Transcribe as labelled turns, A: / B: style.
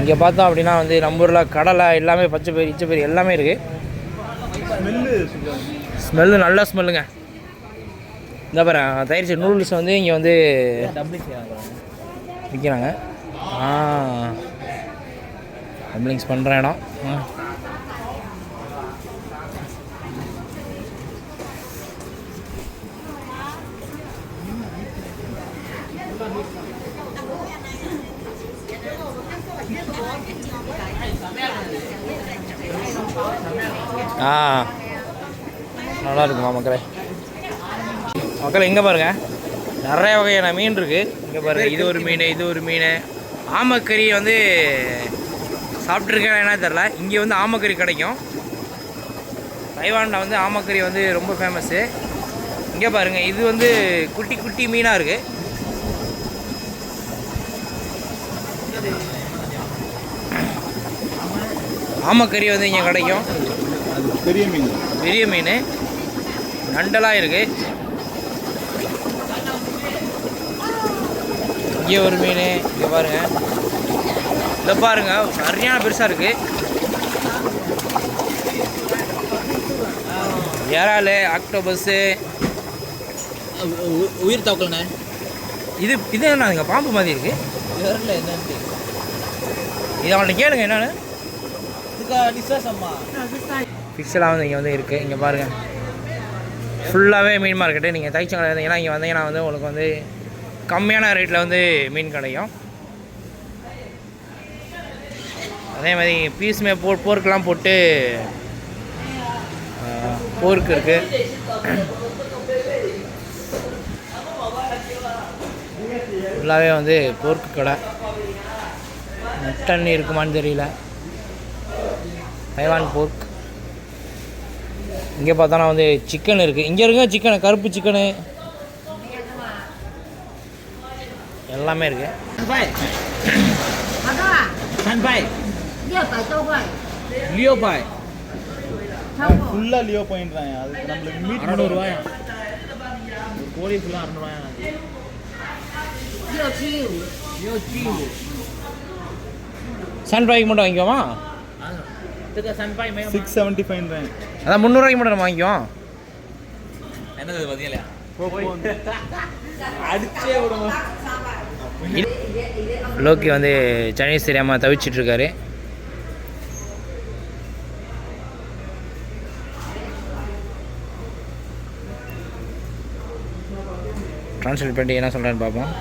A: இங்கே பார்த்தோம் அப்படின்னா வந்து நம்ம ஊரில் கடலை எல்லாமே பச்சை பயிர் இச்சை பயிர் எல்லாமே இருக்குது. ஸ்மெல்லு நல்ல ஸ்மெல்லுங்க. இந்த பாரு தயிர்ச்சி நூடுல்ஸ் வந்து இங்கே வந்து விற்கிறாங்க. டம்ப்ளிங்ஸ் பண்ணுற இடம். நல்லா இருக்குமா மக்களே. மக்கள் இங்கே பாருங்கள் நிறைய வகையான மீன் இருக்குது. இங்கே பாருங்கள் இது ஒரு மீன், இது ஒரு மீன். ஆமக்கறி வந்து சாப்பிட்ருக்கேன் என்ன தெரில. இங்கே வந்து ஆமக்கறி கிடைக்கும். தைவானில் வந்து ஆமக்கறி வந்து ரொம்ப ஃபேமஸ்ஸு. இங்கே பாருங்கள் இது வந்து குட்டி குட்டி மீனாக இருக்குது. ஆமக்கறி வந்து இங்கே கிடைக்கும். பெரிய மீன், பெரிய மீன் நண்டெல்லாம் இருக்குது. இங்கே ஒரு மீன், இங்கே பாருங்கள், இதை பாருங்கள் சரியான பெருசாக இருக்குது. இறால், ஆக்டோபஸ்ஸு, உயிர் தாக்கலண்ணே. இது என்னங்க பாம்பு மாதிரி இருக்குது. என்னன்னு இது அவங்கள்ட்ட கேளுங்க என்னன்னு. ஃபிஷ்ஷெல்லாம் வந்து இங்கே வந்து இருக்குது. இங்கே பாருங்கள் ஃபுல்லாகவே மீன் மார்க்கெட்டு. நீங்கள் தைச்சங்கடை இருந்தீங்கன்னா இங்கே வந்தீங்கன்னா வந்து உங்களுக்கு வந்து கம்மியான ரேட்டில் வந்து மீன் கிடைக்கும். அதே மாதிரி பீஸுமே போர்க்கெலாம் போட்டு போர்க்கு இருக்குது. ஃபுல்லாகவே வந்து போர்க்கு கடை. மட்டன் இருக்குமான்னு தெரியல. தைவான் போர்க். இங்கே பார்த்தோன்னா வந்து சிக்கன் இருக்குது. இங்கே இருக்க சிக்கனு, கருப்பு சிக்கனு எல்லாமே இருக்குது.
B: ஃபுல்லாக லியோ பாயிண்ட்றாங்க. அதுக்கு நம்மளுக்கு மீட் 600 ரூபாயா? கோழி ஃபுல்லாக 600 ரூபாயா?
A: சன் ஃப்ரைக்கு மட்டும் வாங்கிக்குவோமா?
B: 675.
A: அதான் 300 ரூபாய்க்கு மட்டும் நம்ம வாங்கிக்குவோம்.
B: என்னது பதியா அடிச்சே விடுங்க.
A: லோக்கி வந்து சைனீஸ் தெரியாமல் தவிச்சிட்ருக்காரு. ட்ரான்ஸ்லேட் பண்ணி என்ன சொல்கிறேன்னு பார்ப்போம்.